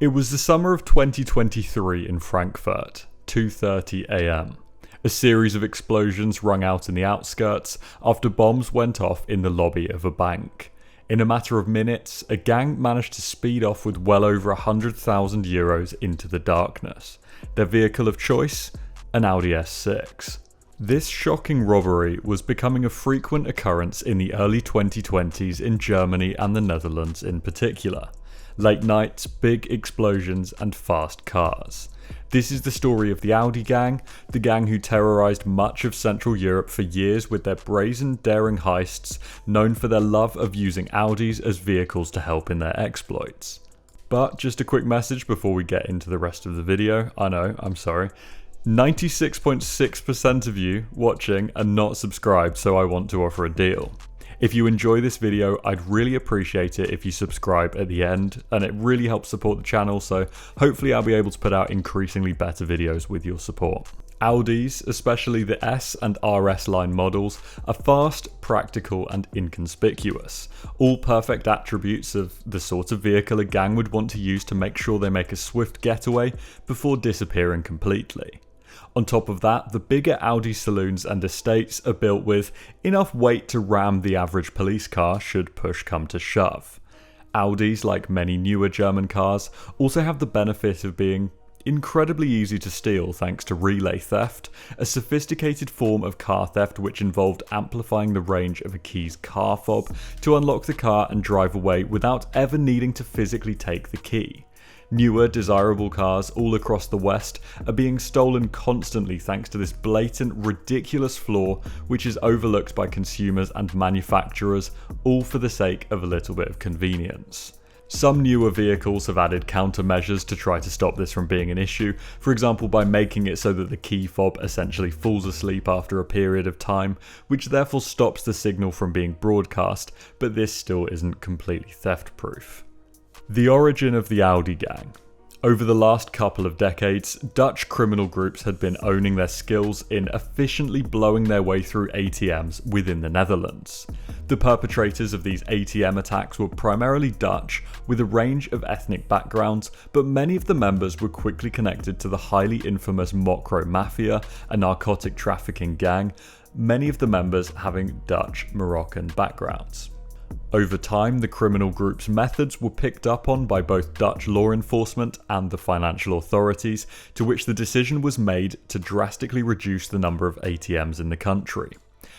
It was the summer of 2023 in Frankfurt, 2:30 AM. A series of explosions rung out in the outskirts after bombs went off in the lobby of a bank. In a matter of minutes, a gang managed to speed off with well over €100,000 into the darkness. Their vehicle of choice? An Audi S6. This shocking robbery was becoming a frequent occurrence in the early 2020s in Germany and the Netherlands in particular. Late nights, big explosions, and fast cars. This is the story of the Audi Gang, the gang who terrorised much of Central Europe for years with their brazen, daring heists, known for their love of using Audis as vehicles to help in their exploits. But just a quick message before we get into the rest of the video. I know, I'm sorry. 96.6% of you watching are not subscribed, so I want to offer a deal. If you enjoy this video, I'd really appreciate it if you subscribe at the end, and it really helps support the channel, so hopefully I'll be able to put out increasingly better videos with your support. Audis, especially the S and RS line models, are fast, practical and inconspicuous. All perfect attributes of the sort of vehicle a gang would want to use to make sure they make a swift getaway before disappearing completely. On top of that, the bigger Audi saloons and estates are built with enough weight to ram the average police car should push come to shove. Audis, like many newer German cars, also have the benefit of being incredibly easy to steal thanks to relay theft, a sophisticated form of car theft which involved amplifying the range of a key's car fob to unlock the car and drive away without ever needing to physically take the key. Newer, desirable cars all across the West are being stolen constantly thanks to this blatant, ridiculous flaw which is overlooked by consumers and manufacturers, all for the sake of a little bit of convenience. Some newer vehicles have added countermeasures to try to stop this from being an issue, for example by making it so that the key fob essentially falls asleep after a period of time, which therefore stops the signal from being broadcast, but this still isn't completely theft-proof. The origin of the Audi Gang. Over the last couple of decades, Dutch criminal groups had been owning their skills in efficiently blowing their way through ATMs within the Netherlands. The perpetrators of these ATM attacks were primarily Dutch, with a range of ethnic backgrounds, but many of the members were quickly connected to the highly infamous Mocro Maffia, a narcotic trafficking gang, many of the members having Dutch Moroccan backgrounds. Over time, the criminal group's methods were picked up on by both Dutch law enforcement and the financial authorities, to which the decision was made to drastically reduce the number of ATMs in the country.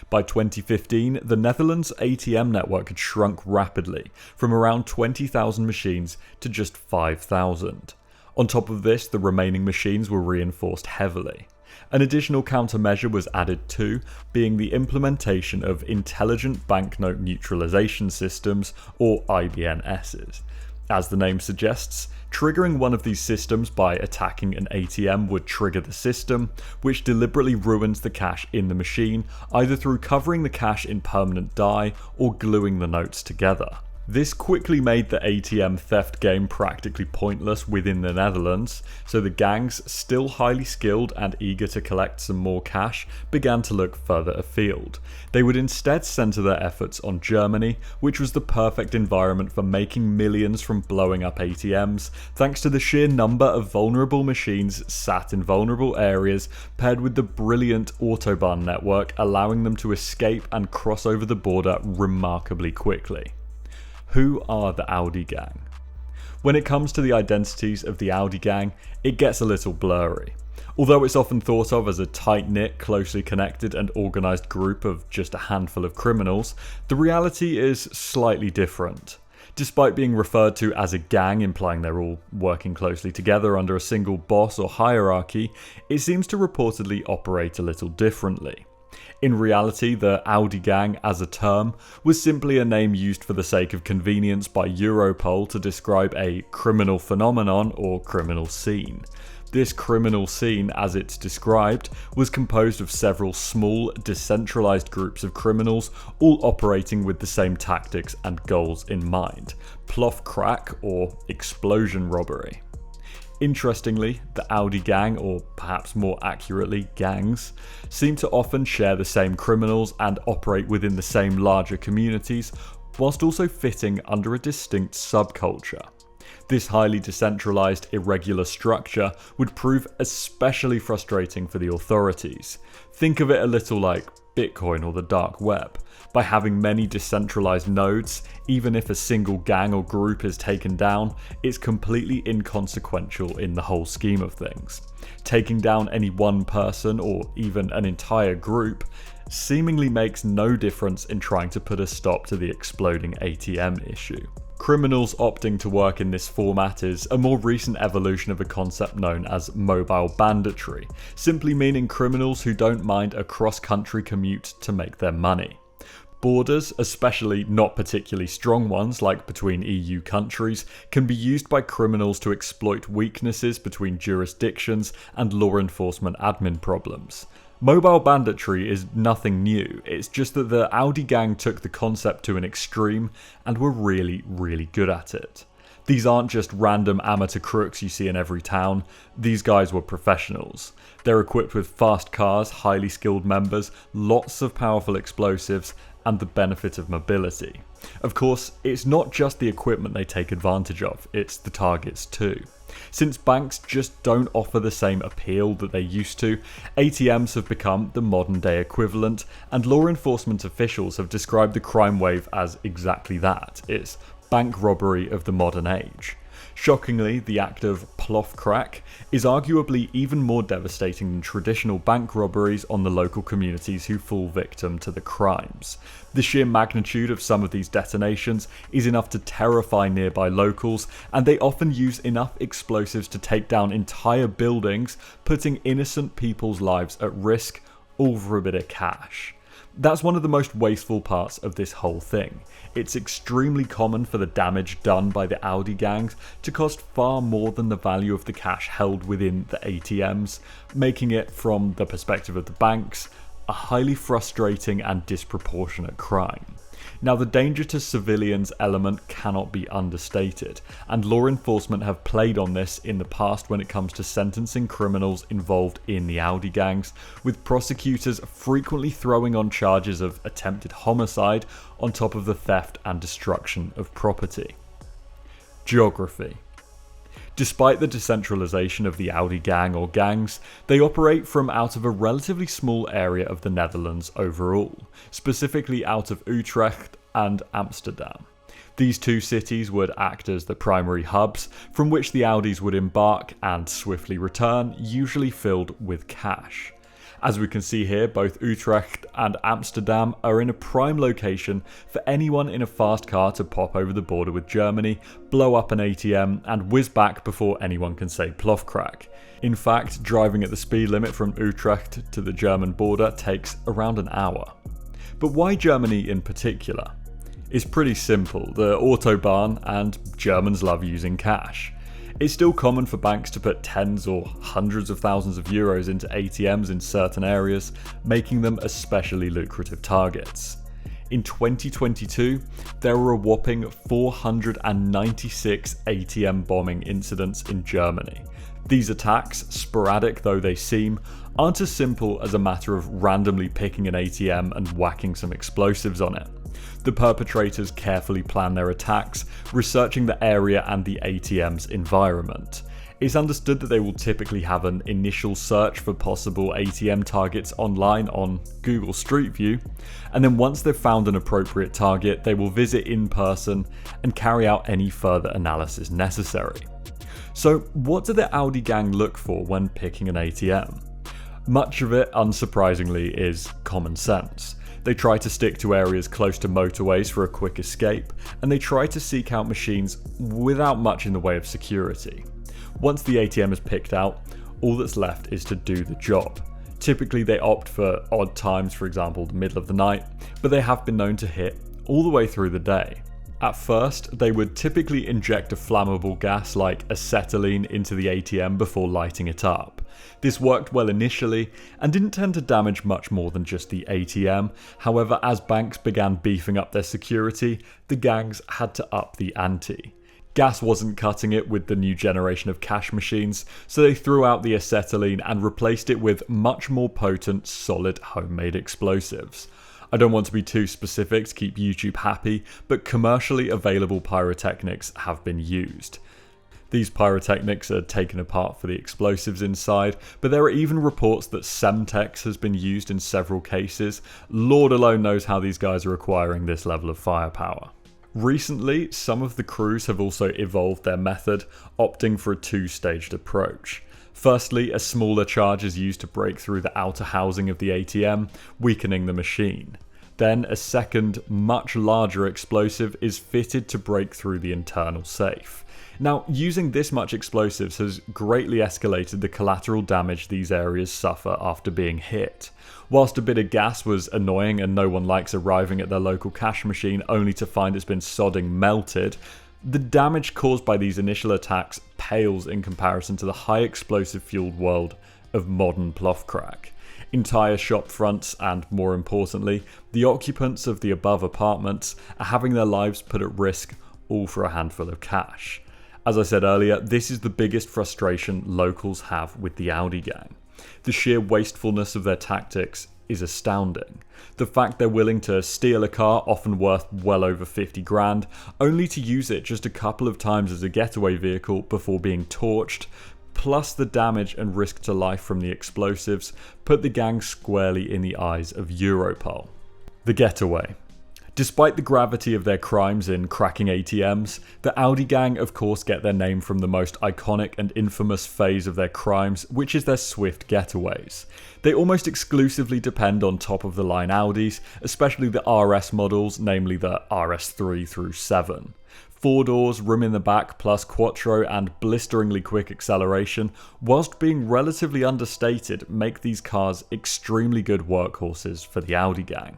By 2015, the Netherlands' ATM network had shrunk rapidly, from around 20,000 machines to just 5,000. On top of this, the remaining machines were reinforced heavily. An additional countermeasure was added too, being the implementation of Intelligent Banknote Neutralization Systems, or IBNSs. As the name suggests, triggering one of these systems by attacking an ATM would trigger the system, which deliberately ruins the cash in the machine, either through covering the cash in permanent dye or gluing the notes together. This quickly made the ATM theft game practically pointless within the Netherlands, so the gangs, still highly skilled and eager to collect some more cash, began to look further afield. They would instead centre their efforts on Germany, which was the perfect environment for making millions from blowing up ATMs, thanks to the sheer number of vulnerable machines sat in vulnerable areas, paired with the brilliant Autobahn network allowing them to escape and cross over the border remarkably quickly. Who are the Audi Gang? When it comes to the identities of the Audi Gang, it gets a little blurry. Although it's often thought of as a tight-knit, closely connected and organised group of just a handful of criminals, the reality is slightly different. Despite being referred to as a gang, implying they're all working closely together under a single boss or hierarchy, it seems to reportedly operate a little differently. In reality, the Audi Gang as a term was simply a name used for the sake of convenience by Europol to describe a criminal phenomenon or criminal scene. This criminal scene, as it's described, was composed of several small, decentralized groups of criminals, all operating with the same tactics and goals in mind: plough crack or explosion robbery. Interestingly, the Audi Gang, or perhaps more accurately, gangs, seem to often share the same criminals and operate within the same larger communities, whilst also fitting under a distinct subculture. This highly decentralized, irregular structure would prove especially frustrating for the authorities. Think of it a little like Bitcoin or the dark web. By having many decentralized nodes, even if a single gang or group is taken down, it's completely inconsequential in the whole scheme of things. Taking down any one person or even an entire group seemingly makes no difference in trying to put a stop to the exploding ATM issue. Criminals opting to work in this format is a more recent evolution of a concept known as mobile banditry, simply meaning criminals who don't mind a cross-country commute to make their money. Borders, especially not particularly strong ones like between EU countries, can be used by criminals to exploit weaknesses between jurisdictions and law enforcement admin problems. Mobile banditry is nothing new, it's just that the Audi gang took the concept to an extreme and were really good at it. These aren't just random amateur crooks you see in every town, these guys were professionals. They're equipped with fast cars, highly skilled members, lots of powerful explosives, and the benefit of mobility. Of course, it's not just the equipment they take advantage of, it's the targets too. Since banks just don't offer the same appeal that they used to, ATMs have become the modern day equivalent, and law enforcement officials have described the crime wave as exactly that. It's bank robbery of the modern age. Shockingly, the act of plofkrack is arguably even more devastating than traditional bank robberies on the local communities who fall victim to the crimes. The sheer magnitude of some of these detonations is enough to terrify nearby locals, and they often use enough explosives to take down entire buildings, putting innocent people's lives at risk, all for a bit of cash. That's one of the most wasteful parts of this whole thing. It's extremely common for the damage done by the Audi gangs to cost far more than the value of the cash held within the ATMs, making it, from the perspective of the banks, a highly frustrating and disproportionate crime. Now, the danger to civilians element cannot be understated, and law enforcement have played on this in the past when it comes to sentencing criminals involved in the Audi gangs, with prosecutors frequently throwing on charges of attempted homicide on top of the theft and destruction of property. Geography. Despite the decentralization of the Audi gang or gangs, they operate from out of a relatively small area of the Netherlands overall, specifically out of Utrecht and Amsterdam. These two cities would act as the primary hubs from which the Audis would embark and swiftly return, usually filled with cash. As we can see here, both Utrecht and Amsterdam are in a prime location for anyone in a fast car to pop over the border with Germany, blow up an ATM, and whiz back before anyone can say plofkrack. In fact, driving at the speed limit from Utrecht to the German border takes around an hour. But why Germany in particular? It's pretty simple, the Autobahn, and Germans love using cash. It's still common for banks to put tens or hundreds of thousands of euros into ATMs in certain areas, making them especially lucrative targets. In 2022, there were a whopping 496 ATM bombing incidents in Germany. These attacks, sporadic though they seem, aren't as simple as a matter of randomly picking an ATM and whacking some explosives on it. The perpetrators carefully plan their attacks, researching the area and the ATM's environment. It's understood that they will typically have an initial search for possible ATM targets online on Google Street View, and then once they've found an appropriate target, they will visit in person and carry out any further analysis necessary. So, what do the Audi gang look for when picking an ATM? Much of it, unsurprisingly, is common sense. They try to stick to areas close to motorways for a quick escape, and they try to seek out machines without much in the way of security. Once the ATM is picked out, all that's left is to do the job. Typically they opt for odd times, for example the middle of the night, but they have been known to hit all the way through the day. At first, they would typically inject a flammable gas like acetylene into the ATM before lighting it up. This worked well initially and didn't tend to damage much more than just the ATM. However, as banks began beefing up their security, the gangs had to up the ante. Gas wasn't cutting it with the new generation of cash machines, so they threw out the acetylene and replaced it with much more potent, solid homemade explosives. I don't want to be too specific to keep YouTube happy, but commercially available pyrotechnics have been used. These pyrotechnics are taken apart for the explosives inside, but there are even reports that Semtex has been used in several cases. Lord alone knows how these guys are acquiring this level of firepower. Recently, some of the crews have also evolved their method, opting for a two-staged approach. Firstly, a smaller charge is used to break through the outer housing of the ATM, weakening the machine. Then a second, much larger explosive is fitted to break through the internal safe. Now, using this much explosives has greatly escalated the collateral damage these areas suffer after being hit. Whilst a bit of gas was annoying and no one likes arriving at their local cash machine only to find it's been sodding melted, the damage caused by these initial attacks pales in comparison to the high explosive fueled world of modern Plofkrack. Entire shop fronts and, more importantly, the occupants of the above apartments are having their lives put at risk, all for a handful of cash. As I said earlier, this is the biggest frustration locals have with the Audi gang. The sheer wastefulness of their tactics is astounding. The fact they're willing to steal a car, often worth well over 50 grand, only to use it just a couple of times as a getaway vehicle before being torched, plus the damage and risk to life from the explosives, put the gang squarely in the eyes of Europol. The Getaway. Despite the gravity of their crimes in cracking ATMs, the Audi gang of course get their name from the most iconic and infamous phase of their crimes, which is their swift getaways. They almost exclusively depend on top-of-the-line Audis, especially the RS models, namely the RS3 through 7. 4 doors, room in the back, plus quattro and blisteringly quick acceleration, whilst being relatively understated, make these cars extremely good workhorses for the Audi gang.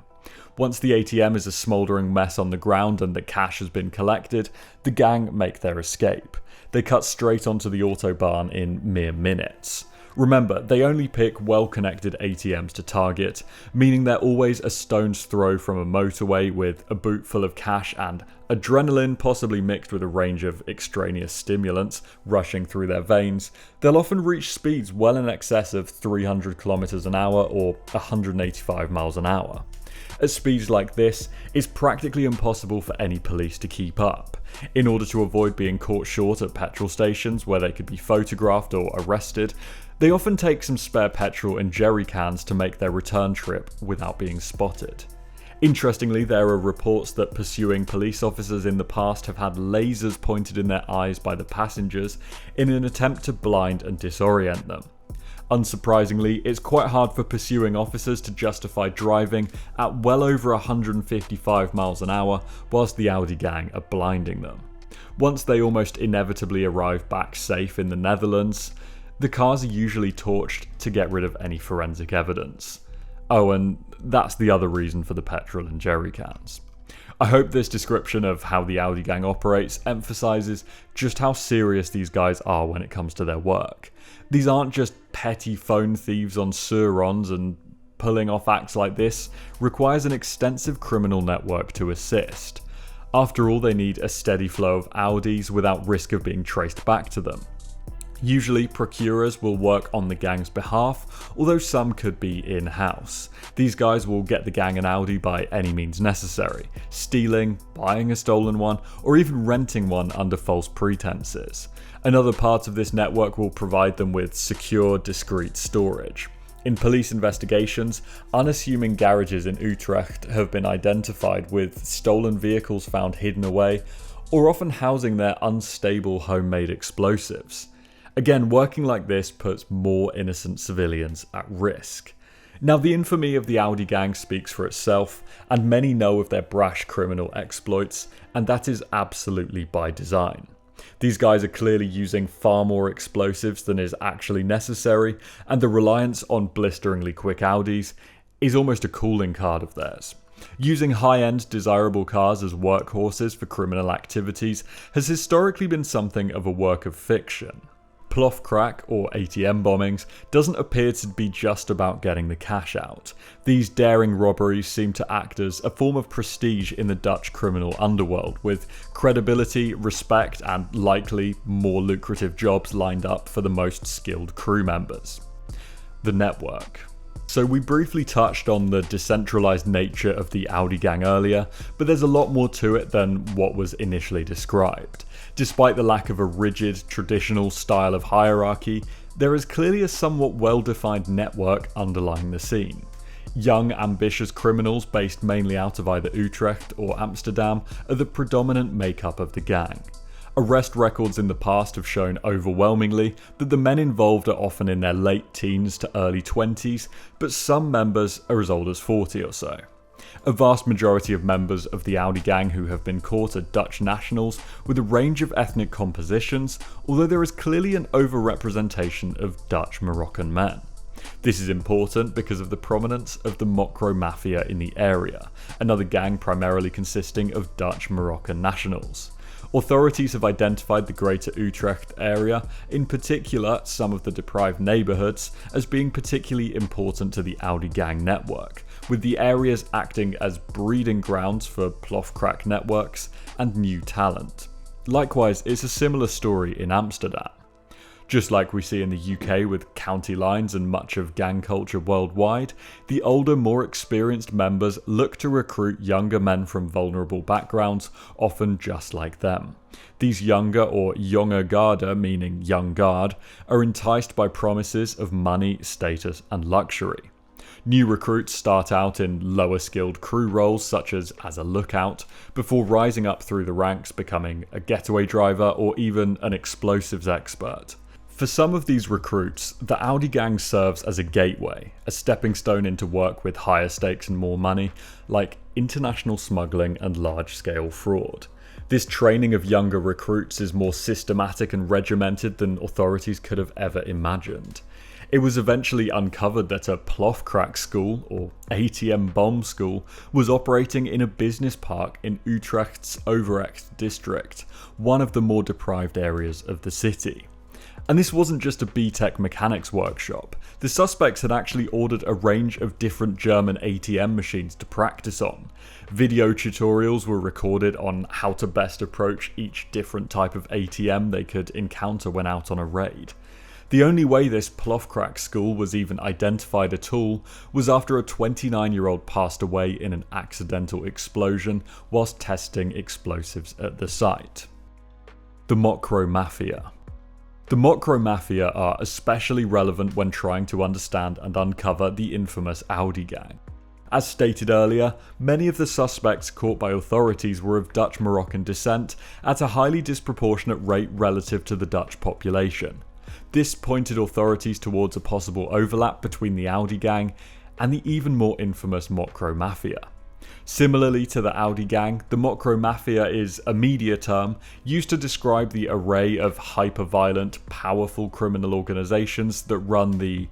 Once the ATM is a smouldering mess on the ground and the cash has been collected, the gang make their escape. They cut straight onto the autobahn in mere minutes. Remember, they only pick well-connected ATMs to target, meaning they're always a stone's throw from a motorway with a boot full of cash and adrenaline, possibly mixed with a range of extraneous stimulants, rushing through their veins. They'll often reach speeds well in excess of 300 km an hour or 185 miles an hour. At speeds like this, it's practically impossible for any police to keep up. In order to avoid being caught short at petrol stations where they could be photographed or arrested, they often take some spare petrol in jerry cans to make their return trip without being spotted. Interestingly, there are reports that pursuing police officers in the past have had lasers pointed in their eyes by the passengers in an attempt to blind and disorient them. Unsurprisingly, it's quite hard for pursuing officers to justify driving at well over 155 miles an hour whilst the Audi gang are blinding them. Once they almost inevitably arrive back safe in the Netherlands, the cars are usually torched to get rid of any forensic evidence. Oh, and that's the other reason for the petrol and jerry cans. I hope this description of how the Audi gang operates emphasises just how serious these guys are when it comes to their work. These aren't just petty phone thieves on Surons, and pulling off acts like this requires an extensive criminal network to assist. After all, they need a steady flow of Audis without risk of being traced back to them. Usually, procurers will work on the gang's behalf, although some could be in-house. These guys will get the gang an Audi by any means necessary, stealing, buying a stolen one, or even renting one under false pretenses. Another part of this network will provide them with secure, discreet storage. In police investigations, unassuming garages in Utrecht have been identified with stolen vehicles found hidden away, or often housing their unstable homemade explosives. Again, working like this puts more innocent civilians at risk. Now, the infamy of the Audi gang speaks for itself, and many know of their brash criminal exploits, and that is absolutely by design. These guys are clearly using far more explosives than is actually necessary, and the reliance on blisteringly quick Audis is almost a calling card of theirs. Using high-end, desirable cars as workhorses for criminal activities has historically been something of a work of fiction. Plofkrack, or ATM bombings, doesn't appear to be just about getting the cash out. These daring robberies seem to act as a form of prestige in the Dutch criminal underworld, with credibility, respect, and likely more lucrative jobs lined up for the most skilled crew members. The network. So we briefly touched on the decentralized nature of the Audi Gang earlier, but there's a lot more to it than what was initially described. Despite the lack of a rigid, traditional style of hierarchy, there is clearly a somewhat well-defined network underlying the scene. Young, ambitious criminals based mainly out of either Utrecht or Amsterdam are the predominant makeup of the gang. Arrest records in the past have shown overwhelmingly that the men involved are often in their late teens to early 20s, but some members are as old as 40 or so. A vast majority of members of the Audi Gang who have been caught are Dutch nationals with a range of ethnic compositions, although there is clearly an overrepresentation of Dutch Moroccan men. This is important because of the prominence of the Mocro Maffia in the area, another gang primarily consisting of Dutch Moroccan nationals. Authorities have identified the Greater Utrecht area, in particular some of the deprived neighbourhoods, as being particularly important to the Audi Gang network, with the areas acting as breeding grounds for plofkraak networks and new talent. Likewise, it's a similar story in Amsterdam. Just like we see in the UK with county lines and much of gang culture worldwide, the older, more experienced members look to recruit younger men from vulnerable backgrounds, often just like them. These younger or jonge garde, meaning young guard, are enticed by promises of money, status and luxury. New recruits start out in lower skilled crew roles such as a lookout, before rising up through the ranks becoming a getaway driver or even an explosives expert. For some of these recruits, the Audi Gang serves as a gateway, a stepping stone into work with higher stakes and more money, like international smuggling and large-scale fraud. This training of younger recruits is more systematic and regimented than authorities could have ever imagined. It was eventually uncovered that a plofkraak school, or ATM bomb school, was operating in a business park in Utrecht's Overrecht district, one of the more deprived areas of the city. And this wasn't just a BTEC mechanics workshop. The suspects had actually ordered a range of different German ATM machines to practice on. Video tutorials were recorded on how to best approach each different type of ATM they could encounter when out on a raid. The only way this plofkraak school was even identified at all was after a 29-year-old passed away in an accidental explosion whilst testing explosives at the site. The Mocro Maffia. The Mocro Maffia are especially relevant when trying to understand and uncover the infamous Audi Gang. As stated earlier, many of the suspects caught by authorities were of Dutch Moroccan descent at a highly disproportionate rate relative to the Dutch population. This pointed authorities towards a possible overlap between the Audi Gang and the even more infamous Mocro Maffia. Similarly to the Audi Gang, the Mocro Maffia is a media term used to describe the array of hyper-violent, powerful criminal organisations that run the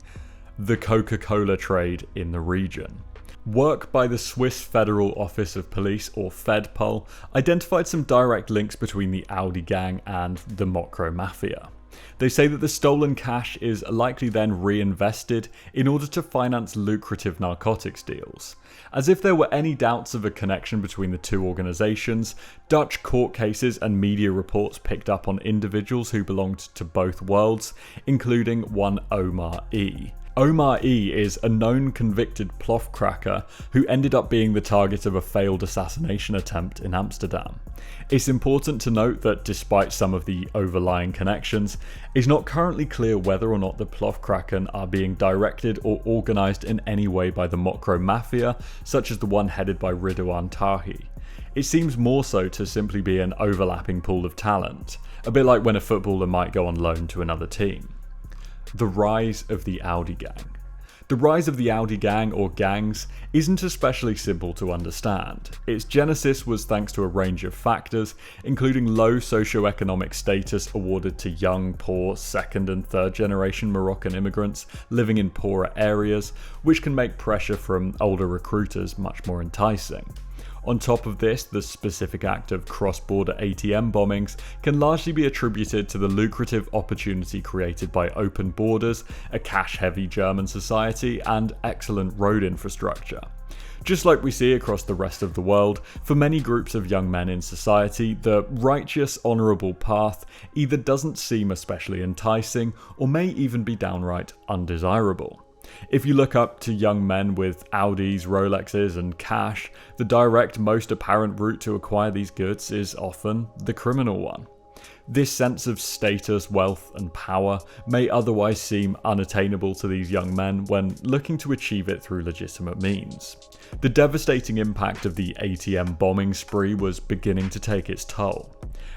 Coca-Cola trade in the region. Work by the Swiss Federal Office of Police, or Fedpol, identified some direct links between the Audi Gang and the Mocro Maffia. They say that the stolen cash is likely then reinvested in order to finance lucrative narcotics deals. As if there were any doubts of a connection between the two organisations, Dutch court cases and media reports picked up on individuals who belonged to both worlds, including one Omar E. Omar E is a known convicted plofkraker who ended up being the target of a failed assassination attempt in Amsterdam. It's important to note that despite some of the overlying connections, it's not currently clear whether or not the plofkraken are being directed or organised in any way by the Mocro Maffia, such as the one headed by Ridouan Tahi. It seems more so to simply be an overlapping pool of talent, a bit like when a footballer might go on loan to another team. The rise of the Audi Gang. The rise of the Audi Gang, or gangs, isn't especially simple to understand. Its genesis was thanks to a range of factors, including low socioeconomic status awarded to young, poor, second and third generation Moroccan immigrants living in poorer areas, which can make pressure from older recruiters much more enticing. On top of this, the specific act of cross-border ATM bombings can largely be attributed to the lucrative opportunity created by open borders, a cash-heavy German society, and excellent road infrastructure. Just like we see across the rest of the world, for many groups of young men in society, the righteous, honourable path either doesn't seem especially enticing, or may even be downright undesirable. If you look up to young men with Audis, Rolexes and cash, the direct, most apparent route to acquire these goods is often the criminal one. This sense of status, wealth and power may otherwise seem unattainable to these young men when looking to achieve it through legitimate means. The devastating impact of the ATM bombing spree was beginning to take its toll.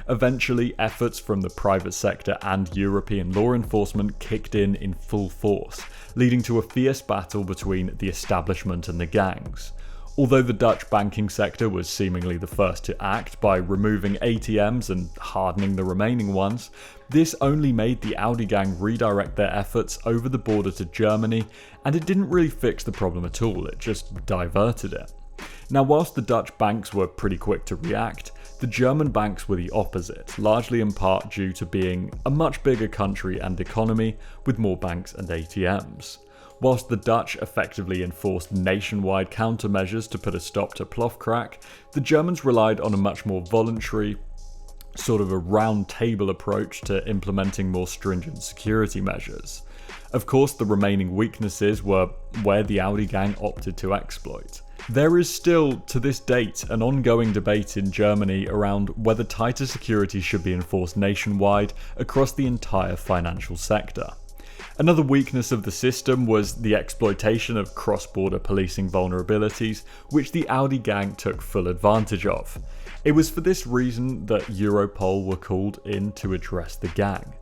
Eventually, efforts from the private sector and European law enforcement kicked in full force, leading to a fierce battle between the establishment and the gangs. Although the Dutch banking sector was seemingly the first to act by removing ATMs and hardening the remaining ones, this only made the Audi gang redirect their efforts over the border to Germany, and it didn't really fix the problem at all, it just diverted it. Now, whilst the Dutch banks were pretty quick to react, the German banks were the opposite, largely in part due to being a much bigger country and economy with more banks and ATMs. Whilst the Dutch effectively enforced nationwide countermeasures to put a stop to plofkraak, the Germans relied on a much more voluntary, sort of a round table approach to implementing more stringent security measures. Of course, the remaining weaknesses were where the Audi gang opted to exploit. There is still, to this date, an ongoing debate in Germany around whether tighter security should be enforced nationwide across the entire financial sector. Another weakness of the system was the exploitation of cross-border policing vulnerabilities, which the Audi gang took full advantage of. It was for this reason that Europol were called in to address the gang.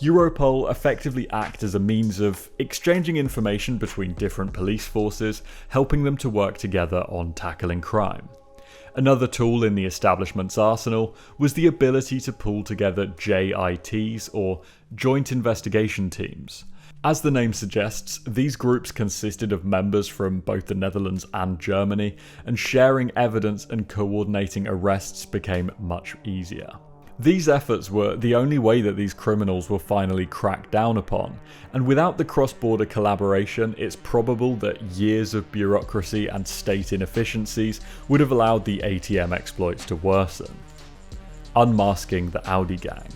Europol effectively act as a means of exchanging information between different police forces, helping them to work together on tackling crime. Another tool in the establishment's arsenal was the ability to pull together JITs, or Joint Investigation Teams. As the name suggests, these groups consisted of members from both the Netherlands and Germany, and sharing evidence and coordinating arrests became much easier. These efforts were the only way that these criminals were finally cracked down upon, and without the cross-border collaboration, it's probable that years of bureaucracy and state inefficiencies would have allowed the ATM exploits to worsen. Unmasking the Audi Gang.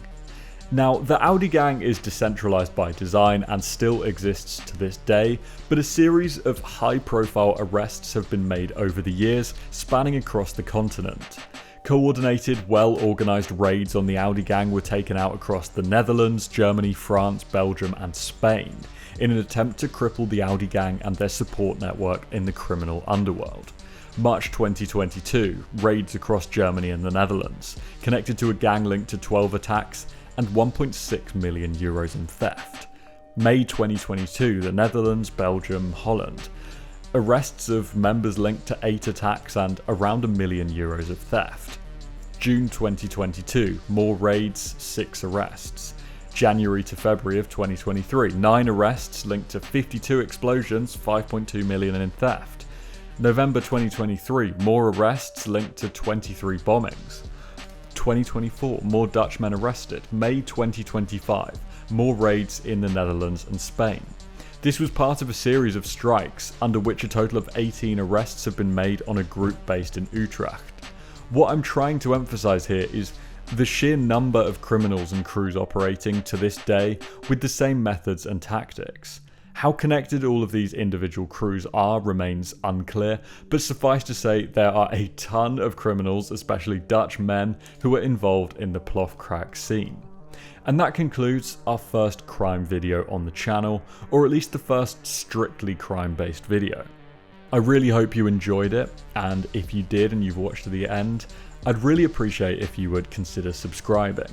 Now, the Audi Gang is decentralized by design and still exists to this day, but a series of high-profile arrests have been made over the years, spanning across the continent. Coordinated, well-organised raids on the Audi gang were taken out across the Netherlands, Germany, France, Belgium and Spain, in an attempt to cripple the Audi gang and their support network in the criminal underworld. March 2022, raids across Germany and the Netherlands, connected to a gang linked to 12 attacks and €1.6 million in theft. May 2022, the Netherlands, Belgium, Holland. Arrests of members linked to 8 attacks and around €1 million of theft. June 2022, more raids, 6 arrests. January to February of 2023, 9 arrests linked to 52 explosions, 5.2 million in theft. November 2023, more arrests linked to 23 bombings. 2024, more Dutch men arrested. May 2025, more raids in the Netherlands and Spain. This was part of a series of strikes, under which a total of 18 arrests have been made on a group based in Utrecht. What I'm trying to emphasise here is the sheer number of criminals and crews operating to this day with the same methods and tactics. How connected all of these individual crews are remains unclear, but suffice to say there are a ton of criminals, especially Dutch men, who are involved in the plofkraak scene. And that concludes our first crime video on the channel, or at least the first strictly crime-based video. I really hope you enjoyed it, and if you did and you've watched to the end, I'd really appreciate if you would consider subscribing.